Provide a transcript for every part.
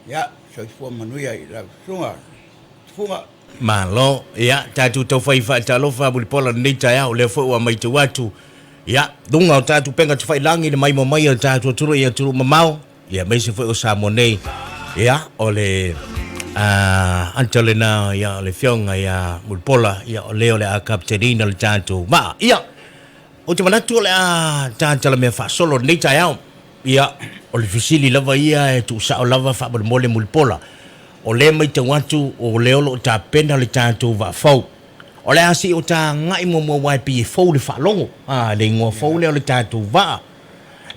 Ya, soifua manuia I lau sunga. Funga. Malo, ya, tatu tau fai Talofa Mulipola nei tai au le fo wa mai tu watu. Ya, dunga tatu penga tu fai langi le mai mo mai tatu turu ya turu mamau. Ya, mai se fo o Samoan nei. Ya, ole antole na ya le fionga ya Mulipola ya ole a Kapeteni le tatu. Ma, ya. O te manatu le tatu le me fa solo nei tai au. Ya, ole fisili lava ia tu sa lava fa mole Mulipola. O le mai te watu o le olo ta pena le tātou wa fau. O le asi o ta ngai mo wai pi fau le whalongo. Le ngua fau le o le tātou wa.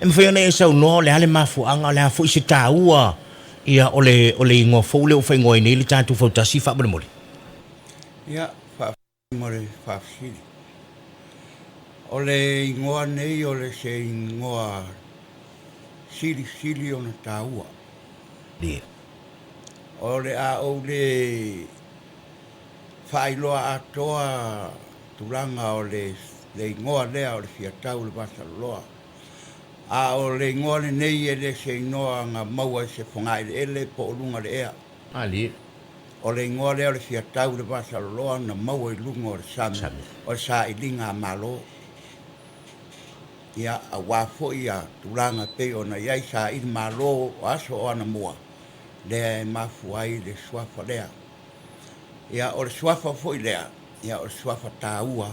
E mwhai ona e sau no le ale mafu anga le hafu isi tā ua. Ia o le ngua fau le o whai ngoi nei le tātou fau tasi wha mole. Ya, wha mole wha sili. O le ngoa nei o le se ngoa sili o na tā ua. Lia. O le a o le whailoa atoa tulanga o le ngoa lea o le Fiatauilevasaloloa. A o le ngoa le nei e le se inoa ngā maua se whangai le ele po o lunga le ea. Lia. O le ngoa lea o le Fiatauilevasaloloa na maua I lunga o le sami. O le sa I linga malo. Ia a wafo ia tulanga pe o na iai sa I malo o aso o ana mua. Le mafuai le suafa lea. Ia o le suafa foi lea. Ia o le suafa tāua.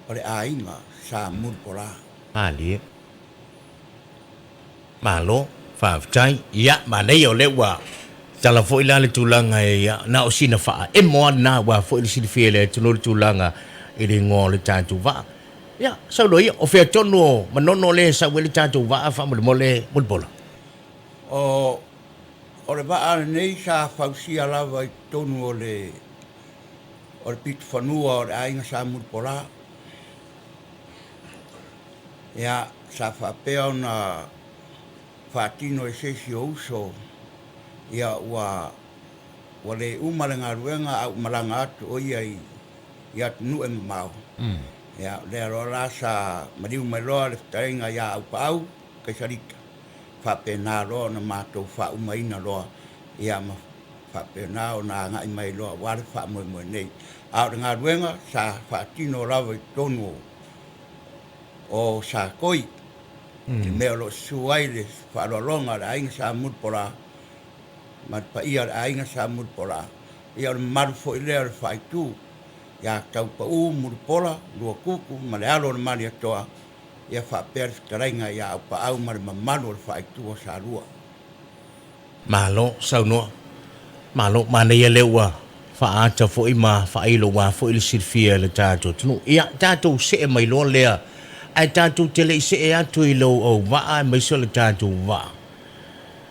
O le ainga sa Mulipola. Lia. Malo, whaafitai. Ia, ma nei o le wa. Tala foi la le tulanga ia. Na o sina wha. E moa na wa foi le sinifia le tuno le tulanga. I le ngō le tātou wa. Ia, sau doi, o whea tono manono le sa le tātou wa. Wha mole Mulipola. O le waa nei sa whausia lava I tonu o le pitu whanua o le ainga sa Mulipola. Ia, sa whapea o na whaatino e sesi o uso. Ia, ua le umarenga ruenga au maranga atu o ia tunu e mamau. Ia, le arola sa mariu mai loa le whtaenga ia au pau kai sarika. Whapena roa na mātou whaumaina roa. Ia ma whapena o nā ngai mai roa. Ware whamoe nei. Au ngā ruenga sa whaatino rawa I tonu o sa koi. Te mea lo suai le whaarolonga le ainga sa Mulipola. Ma pa ia le ainga sa Mulipola. Ia le marufo I lea le whaitu. Ia tau pa Mulipola, lua kuku, ma le alo le mani atoa. Ia whapea le whitarainga ia au pa au ma le mamano le whaitu o sa rua. Malo, sau noa. Malo, mana ia leua. Whaata fo I ma whailo wa fo I le sirfia le tātou tunu. Ia tātou se e mai loa lea. Ai tātou tele I se e atu I lo o waa mai so le tātou waa.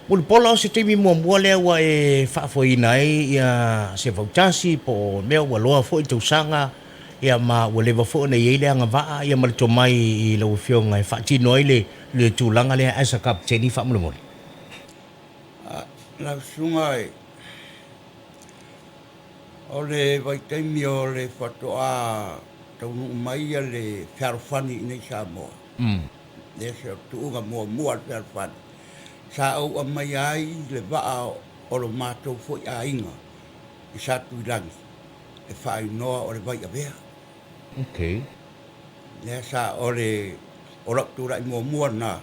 Mulipola o se teimi mua lea wa e whaafoina e ia se vautasi po mea wa loa fo I tausanga. Ia ma wa lewa fo na i lea nga waa. Ia malito mai I lau fionga e whaatino ai le tūlanga lea asa Kapeteni wha mule. Lau sunga e. O le vaitaimi o le whatoa taunu umaia le whiarofani I nei Samoa. Le se o tuunga mua le whiarofani. Sa au amai ai le waa o lo mātou foi a inga. I sa tuilangi. E whai noa o le vai a bea. Okay. Le sa o le o raktura I mua na.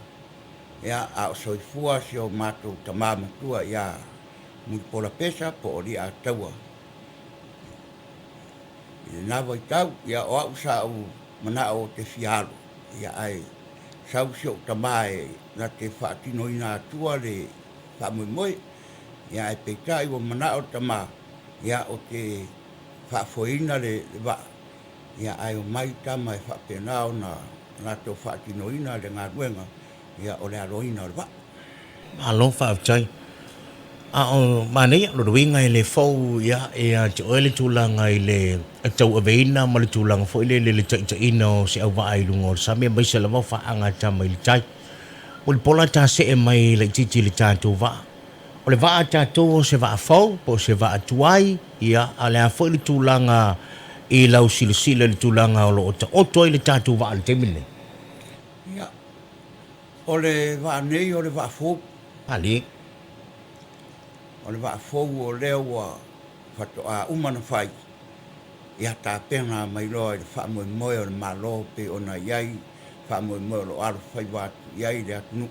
Ia a o soifua si o mātou tamamatua ia Mulipola pesa po o li a taua. I nawa I tau, ia o au sa au mana o te fialo. Ia ai sau si o tamae na te whaatino ina atua le whamoemoe. Ia ai peitai o mana o tama. Ia o te whaafoina le wa. Ia ai o mai tama e whaapenao na te whaatino ina le ngā ruenga. Ia o le aroina o le wa. Malo whaaftai. O manei lo winga I le fau ia e te oele tūlanga I le tau aveina ma le tūlanga fo I le taitaina o se Auvaa I lunga o samia mai se lava whaanga tama I le tai. Mulipola ta se e mai le titi le tātou waa. O le waa tātou se waa fau po se waa tuai ia a le a fo I le tūlanga I lau silasila le tūlanga o lo oto I le tātou waa le temine. Ia. O le waa nei o le waa fau. Ali. o le va fou o leo wa fato a umana fai ia ta pena mai lo fa mo mo o malo pe ona yai fa mo mo lo ar fai va yai le nu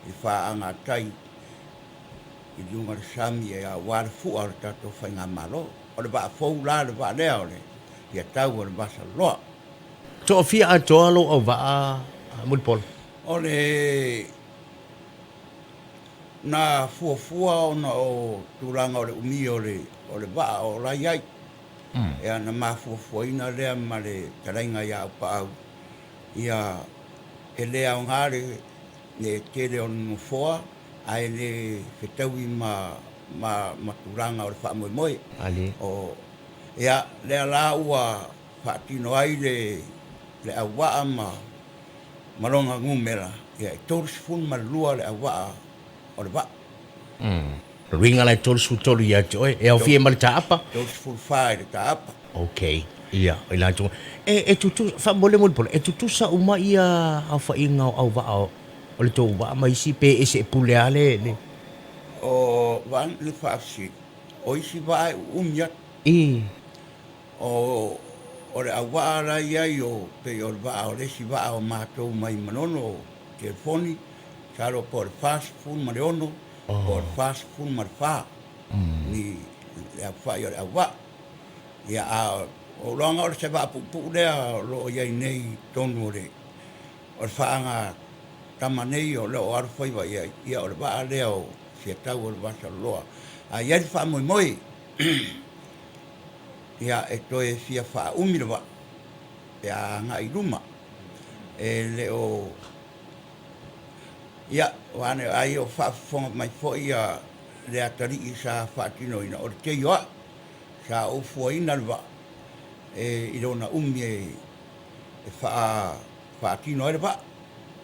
i fa anga tai i lunga sami ia war fu ar ta to fa nga malo o le va fou la le va leo le ia tau o le Vasaloa To fia a to lo Auvaa Mulipola. o le na fuafua ona o tulaga o le umi o le va'a o lai ai e ana mafuafuaina lea ma le talaiga iā aupa'au ia e lē aogā le tele o le nofoa ae lē fetaui ma tulaga o le fa'amoemoe o ia lea la ua fa'atino ai le aua'a ma loga gumela ia e 30 ma le lua le aua'a o le va'a. Ringa lai tolu su tolu ia te oe. E au fie ma le taapa? 35 le taapa. Okay. Ia, i la tu. E tutu, fa mole Mulipola, e tutu sa uma ia au fa inga au va'a o le tō va'a mai si pe e se pule ale le. O van le fa'afisi. O isi va'a e umia. O le au va'a la iai o pe o le va'a o le si va'a o mātou mai manono o telefoni. Saro po le fast food ma le ono. O le fast food ma le wha. Ni le au wha i o le au va'a. Ia a o longa o le se va'a pupu lea lo iai nei tonu o le whaanga tama nei o le o arwhai wa ia o le va'a lea o Fiatauilevasaloloa. A iai le wha moi moi. Ia e toe fia wha umi le va'a. Ia ngā i luma. E le o ia wane ai o whaafonga mai fo ia le atari i sa whaatino ina o le kei oa. Sa o fuaina le va'a. E i rona umi e whaatino le va'a.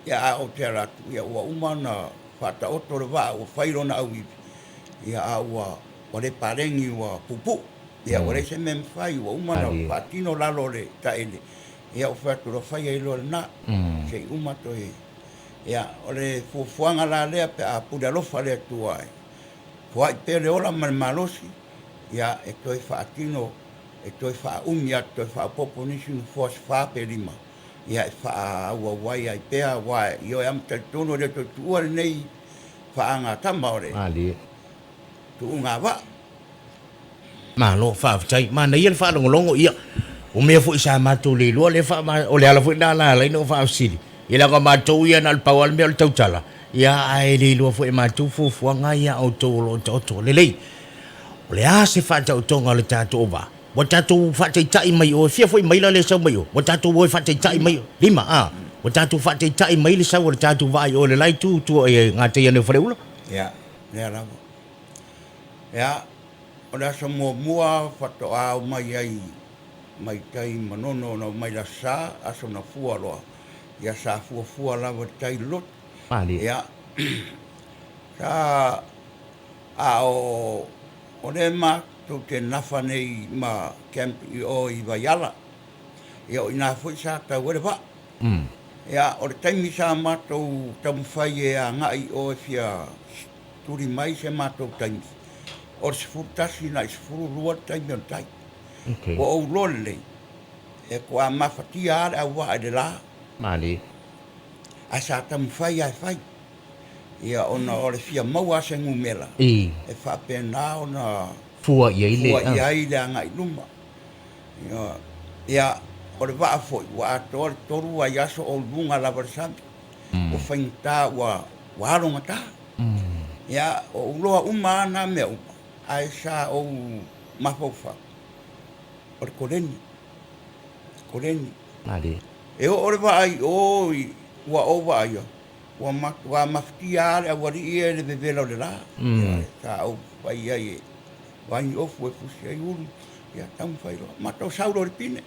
Ia a o te aratu. Ia ua umana whaata oto le va'a o whairona au iwi. Ia a ua le parengi ua pupu. Ia ua le se mem whai ua umana whaatino lalo le taele. Ia o whatura whai e lo le na. Se umato e. Ia o le fuafuanga la lea pe a puda lofa lea tuai. Fuai pe le ola ma le malosi. Ia e toi whaatino. E toi wha umi a toi wha popo nisi nu fuas wha pe lima. Ia e wha ua wai ai pea wai. Io e amta tono le to tuua le nei wha anga tama ore. Tu unga wa. Ma lo wha aftai. Ma na ia le wha longo ia. O mea fu isa mātou le lua le wha o le ala fu ina la la ino wha afsiri. Ia ka mātou ia na alpau al mea le tautala. Ia ai le lua fu e mātou fuanga ia au tō lo tō le lei. O le a se wha tau tonga le tātou Auvaa. Wa tātou whātai tai mai o fia fwoi mai la le sau mai o. Wa tātou woi whātai tai mai o. Lima, Wa tātou whātai tai mai le sau o le tātou vai o le lai tū e ngā te ane whareula. Ia, lea rama. Ia, o le asa mua whato au mai ai mai tai manono na mai la sa asa na fua loa. Ia sa fua lava tai lot. Ia, sa o le ma to te nafa nei ma camp i o i Vaiala. Ia o ina fwoi sa tau ere wa. Ia o le taimi sa mātou tamu whai e a ngai o e fia turi mai se mātou taimi. O le sifuru tasi na i sifuru rua taimi on tai. O au lole e kua mawhatia ale au wa e le la. A sa tamu whai ai whai. Ia ona o le fia maua se ngumela. E whapena ona Fua ia ile. Fua ia ile anga i luma. Ia, o le waa foi, wa ato le toru wa yaso o lunga lava le sabi. O whainta wa aronga ta. Ia, o uloa uma ana mea uma. Ai sa o mafaufa. O le koreni. E o le waa ai o wa ova ia. Wa maftia ale a wari ia le bebela o le la. Sa o wai ai e. Wai ofu e fusi ai uru. Ia tamu whairo. Ma tau sauro le pine.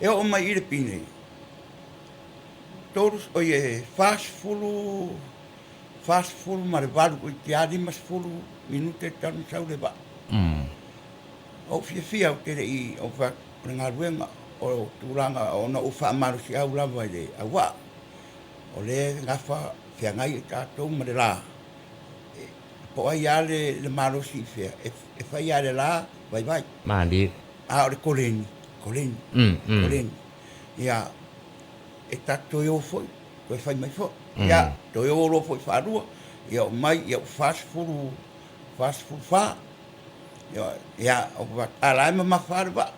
E o mai i le pine. Torus o ie fast fulu ma le valu. O i te arimas fulu minute tanu saure ba. O fia o tere i o wha ngā ruenga. O tūranga o na uwha amaru si au lava i le Auvaa. O le ngafa fia ngai i tātou ma le la. po ai ale le malo si fe e fai ale la vai Mali. a o le koleni koleni ia e tato yo foi ko fai mai fo ia to yo lo foi fa rua ia mai ia fast food fa ia o va ala ma fa ba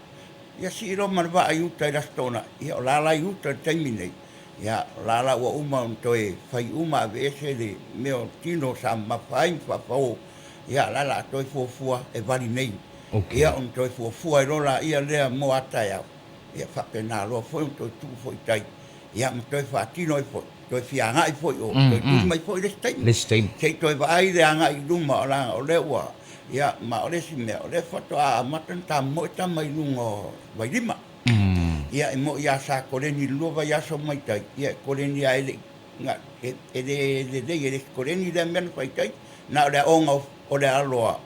ia si ro ma va aiuta i rastona ia o la aiuta terminei ia la wa uma toe fai uma vese le meo tino sa ma fai fa fo ia la toe fua e vali nei ia on toe fua i rola ia le mo ata ia fa pena lo foi to tu foi tai ia mo toe fa tino i foi toe fianga i foi o toe mai foi le stain ke toe vai le anga i luma la o le wa ia ma o le si me o le foto a matan ta mo ta mai lungo vai lima ia mo ia sa koleni luva ia so mai tai ia koleni ai le nga le koleni le men fai tai na le onga o le aloa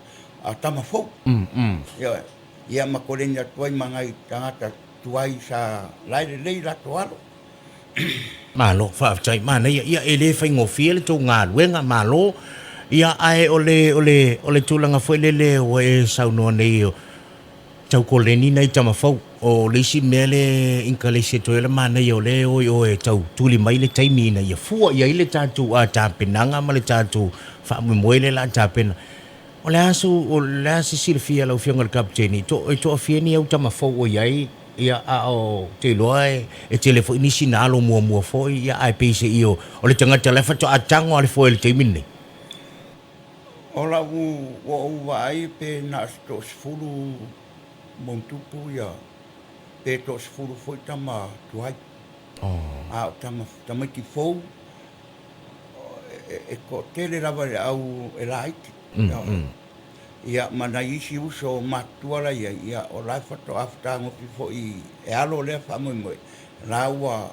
a tama fo ia ma koleni atuai mangai tangata tuai sa lai le la toalo malo fa tai mana ia ele fai ngofia le to nga luenga malo ia ai ole tulanga foi le o e sauno nei tau koleni nei tama fo o lisi mele inka lisi to ele mana yo le o e tau tuli mai le taimi na ia fua ia ile tatu a tapenanga ma le tatu fa mo le la tapena o le asu silfia lo fianga kapeteni to afieni au tama fo o iai ia a o te loe e telefo ini sinalo mua fo ia ai pese io o le tanga telefa to atango ale fo le taimi nei ola u vai pe na sto sfulu montupu ia pe to sfulu foi tama tuai a tama ki fo e ko tele lava au e light ia mana isi uso matuala ia o la foto afta ngo fo i e alo le fa mo la wa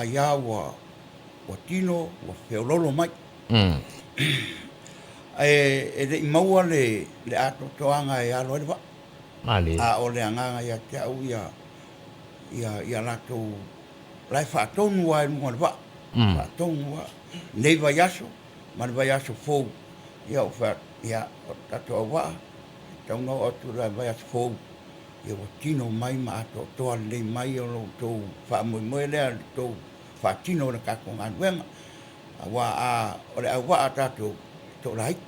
ia wa tino wa feololo mai e de maua le ato toanga e alo le va mali a o le anga ia te au ia la to la fa tonu wa mo va fa tonu wa nei va yaso man va yaso fo ia o fa ia o tato Auvaa tau no o tu la va yaso fo ia o tino mai ma ato to le mai o lo to fa mo le to fa tino na ka ko ngan wenga wa a o le Auvaa tato to right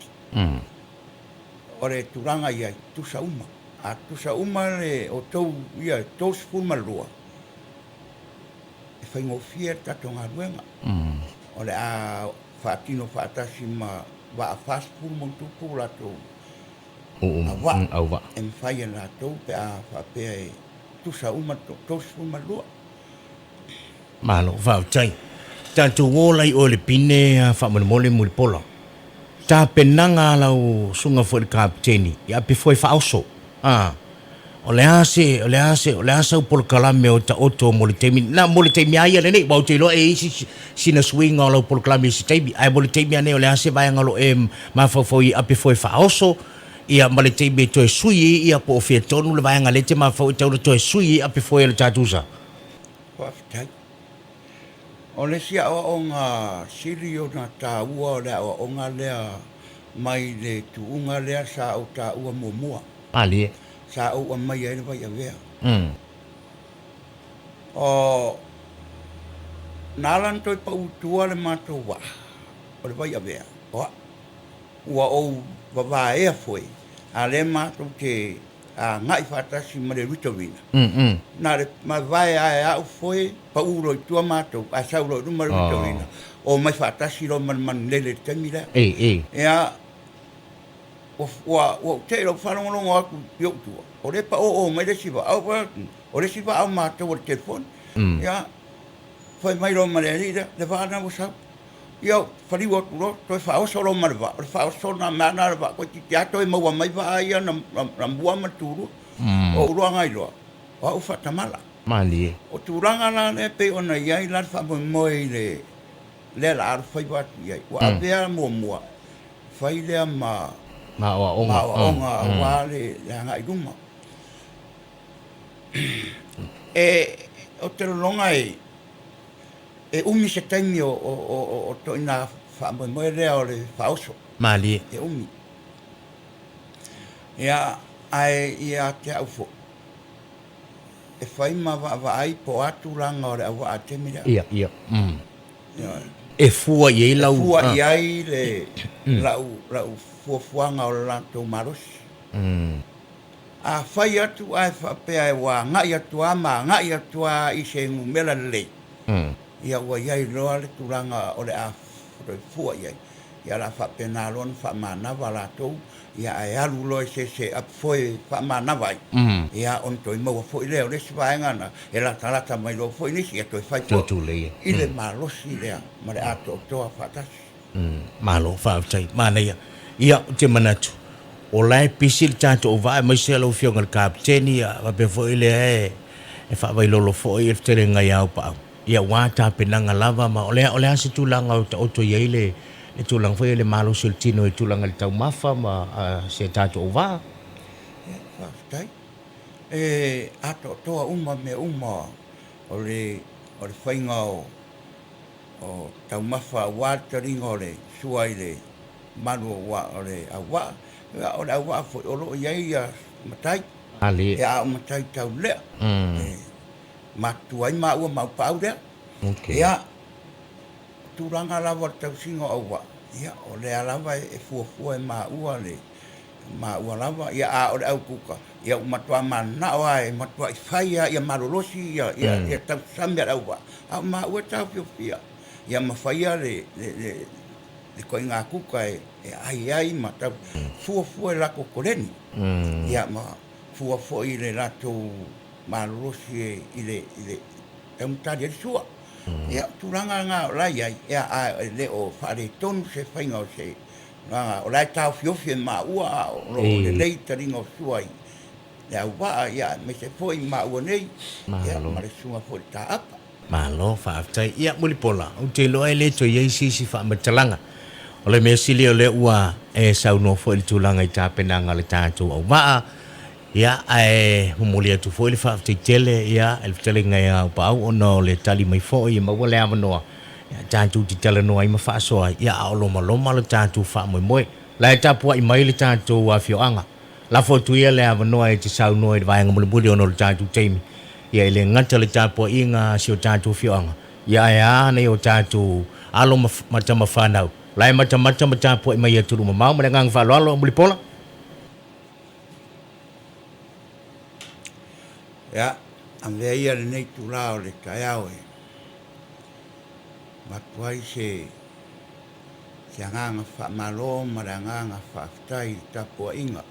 ore turanga ia tu sauma le o tou ia tos fumalua e fai ngofia tato ngaruenga ore a fatino fatasi ma va fast food montupu la to Auvaa en fai la to pe a fa pe tu sauma tos fumalua malo va tai tanto ngolai o le pine fa mole Mulipola ta penanga lau sunga fo le kapeteni ia pe foi fa oso o le ase por kalame o ta oto mo le temi ai le nei ba te lo e sina swing o por kalame si temi ai mo le temi nei o le ase vai ngalo ma fo ia pe foi fa oso ia ma le temi to sui ia po fiatonu le vai ngale te ma fo to sui ia pe foi le tatusa o le sia o nga sirio na ta ua le o nga le mai le tu unga le sa o ta ua mua ali sa o mai ai vai avea o nalan toi pa utua le mato wa o le vai avea o ua o va e foi a le mato ke a ngai fatasi ma le vitamina na le ma vai a foi pa uro tua mato a saulo no ma vitamina o mai fatasi lo man le temila ya o te lo fa no ngo aku yo tu o le pa o mai le siva o le siva au mato o telefon ya foi mai lo ma le le va na o sa yo fari wo to fa o solo ma va fa o solo na va ko ti ya to mo mai va ya na bua ma turu o ruanga i loa o fa tamala mali o turanga na le pe ona ia i la fa mo le la fa va ia o avea mo fai le ma onga wa le nga i duma o te longa e umi se taimi o to ina fa mo le o le fa oso Mali. e umi. Ia ai ia te au fo. E whaima wa ai po atu langa o le awa a te mira. Ia. E fua i E lau. fua i ai le lau fuafuanga o le lato marosi. A whai atu ai whapea e wā ngai atu ama, ngai atu a i se ngumela le. Ia ua iai loa le turanga o le a fua iai. Ia la whapea nā lon whamanawa la tau. Ia ai alu loa se ap foi whamanawa ai. Ia on toi maua foi leo le siwaenga na. E la talata mai lo foi nisi, ia toi whai po. I le malosi lea, ma le ato toa whatasi. Malo whaatai, mana ia. Ia te manatu. O lai pisi le tātou o vai mai se lau Afioga le Kapeteni a pe fo ile e whaavai lolo fo i e tere ngai au pa au. Ia wā tā penanga lava ma o lea se tūlanga o ta oto iei le tūlanga fo i le malo se le tino e tūlanga le tau mafa ma se tātou o vai. Ia whaatai. E ato toa uma me uma o le whainga o tau mafa wātaringa o le sua i le manu o le Auvaa. O le Auvaa foi o loo iai a matai. Ali. E a o matai tau lea. Matuai ma ua mau pau lea. Ia tūranga lava tau singa o Auvaa. Ia o le alava e fuafua e ma ua le. Ma ua lava. Ia a o le au kuka. Ia matua mana o ai. Matua i whaia. Ia marolosi. Ia tau sami a Auvaa. A ma ua tau fiofia. Ia ma whaia le koe ngā kuka e ai ma tau fuafua e lako koreni. Ia ma fuafua i le lato marolosi i le taumutari e sua. Ia turanga ngā o lai ai. Ia a le o whare tonu se whainga o se. O lai tau fiofi e ma ua o le lei taringa o sua i. Le Auvaa ia me se foi ma ua nei. Ia ma le sunga foi ta apa. Malo whaatai. Ia Mulipola. O te loa e le to iei sisi whaametalanga. O le mea sili o le ua e sauno fo i tūlanga i tāpenanga le tātou Auvaa. Ia e humuli atu fo i le whaatai tele. Ia e le tele ngai au pa au ono le tali mai fo i maua le awanoa. Ia tātou ti talanoa i mawhaasoa. Ia a oloma loma le tātou whaamoe. La e tapua i mai le tātou Afioga. La fo tuia le awanoa e te sauno i le vaenga mulimuli ono le tātou teimi. Ia ele ngata le tāpua i ngā si o tātou Afioga. Ia e ane o tātou alo matama whanau. Lai mata ma tāpua i mai aturu mamau. Mane ngang whaloalo Mulipola. Ia, am lea ia le nei tūlā o le kai au e. Matuai se anganga whaamalo ma le anganga whaafitai tapua inga.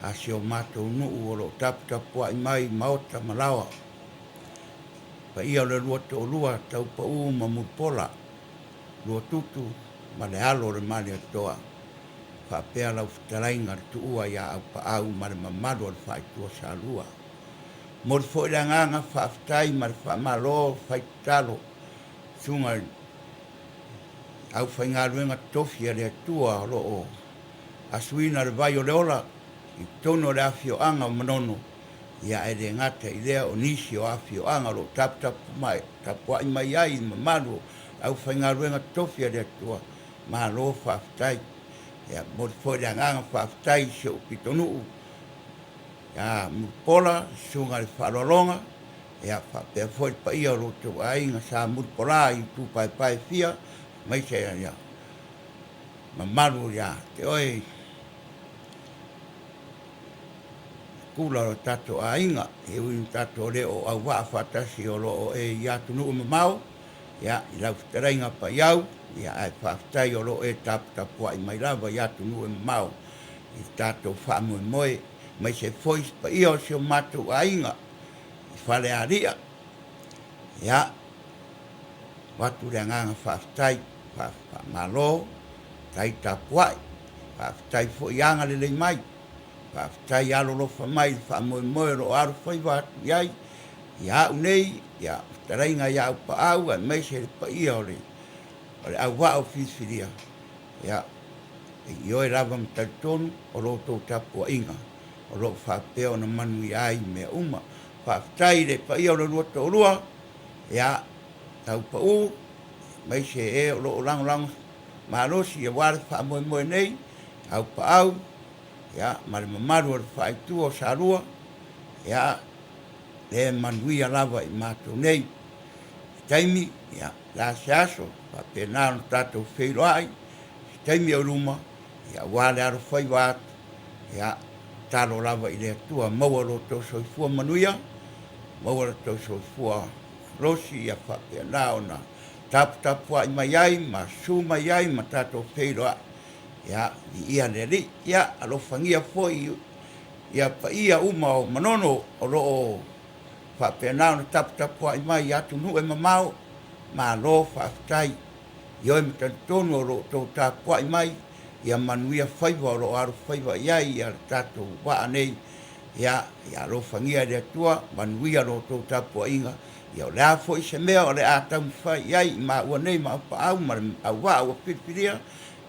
A se o mātou nuu o lo tapua i mai maota malawa. Pa ia le lua to lua tau pa ma Mulipola. Lua tutu ma le alo le mali atoa. Whaapea lau whitarainga le tuua ia au pa au ma le mamado le whaitua sa lua. Mo le fo i le anganga whaafitai ma le whaamalo whaitalo. Sunga au whainga ruenga tofi a le atua lo o asuina le vai o le ola. I tono le Afioga o manono. Ia e le ngata i lea o nisi o Afioga lo tapu mai. Tapua i mai ai mamado. Au whainga ruenga tofi a le atua. Ma lo whaafitai. Ia mo le fo i le anganga whaafitai se o pitonu. Ia Mulipola sunga le whaalolonga. Ia whapea fo i pa ia roto ai nga sa Mulipola i tu pai fia. Mai se ia. Mamaru ia te oi. Kula o tato a inga. E ui tato le o Auvaa whatasi o lo e ia tunu mamau. Ia i lau whitarainga pa iau. Ia ai whaafitai o lo e tapua i mai lava ia tunu mamau. I tato whaamoe moe. Mai se fois pa ia o se o matu a inga. I whale a ria. Ia. Watu le nganga whaafitai. Malo. Tai tapuai. Whaafitai fo ianga le lei mai. Whaafitai alo lofa mai. Whaamoe moe ro aru whai watu iai. Ia unei. Ia tarainga ia au pa au. Mai se pa ia o le. O le Auvaa o whiwhiria. Ia. I oi lava mtaritonu. O lo tau tapua inga. O lo whapea o na manu i ai mea uma. Whaafitai le pa ia o le ruata o lua. Ia. Tau pa u. Mai se e o lo lango malosi ia wale whaamoe nei, au paau, ia, ma le mamaru o le whaaitua o sarua, ia, le manuia lava i mātou nei. Taimi, ia, la se aso, whapena no tātou wheiroai, taimi au ruma, ia wale aro whaiwa atu, ia, talo lava i le atua, maua lo tau soifua manuia, maua lo tau soifua rosi, ia whapena o na taputapua i mai ai, ma su mai ai, ma tātou wheiroai. Ia, i ia le li, ia, alofangia foi, ia pa ia uma o manono o loo whapena o na taputapua i mai atu nu e mamau, ma lo whaafitai, ioi me tantonu o loo tau tapua i mai, ia manuia whaiva o loo aru whaiva iai, ia tātou waa nei, ia alofangia le atua, manuia lo tau tapua inga, ia o le a foi se mea o le a tau mwhai iai, ma ua nei ma upa au, ma le Auvaa ua piripiria,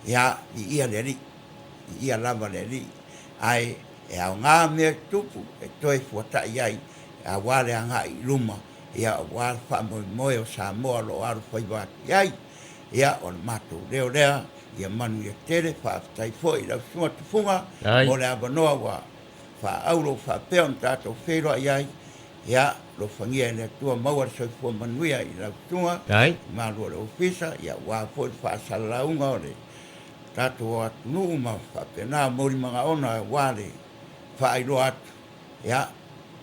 ia i ia le li, i ia lava le li, ai e au ngā mea tupu, e toi fuata iai, a wale anga i luma, ia wale whaamoe moe o Samoa lo aru whaiva iai, ia o le mātou leo lea, ia manu ia tere, whaafitai foi, lau sunga tufunga, mo le abanoa wa whaaulo whaapea on tātou wheroa iai, ia lo whangia le tua maua le soifua manuia i lau sunga, mārua le ofisa, ia wā foi whaasalaunga o le tātou o atu nuu ma whapena mori mga ona wale whaairoa atu, ia,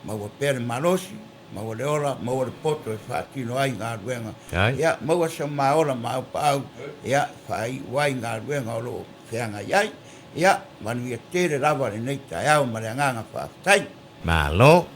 maua pere malosi, maua le ola, maua le poto e whaatino ai ngā ruenga, ia, maua sa maola ma upa au, ia, whaai wai ngā ruenga o loo whianga iai, ia, manu ia tere lava le nei tai au ma le anganga whaafitai. Malo,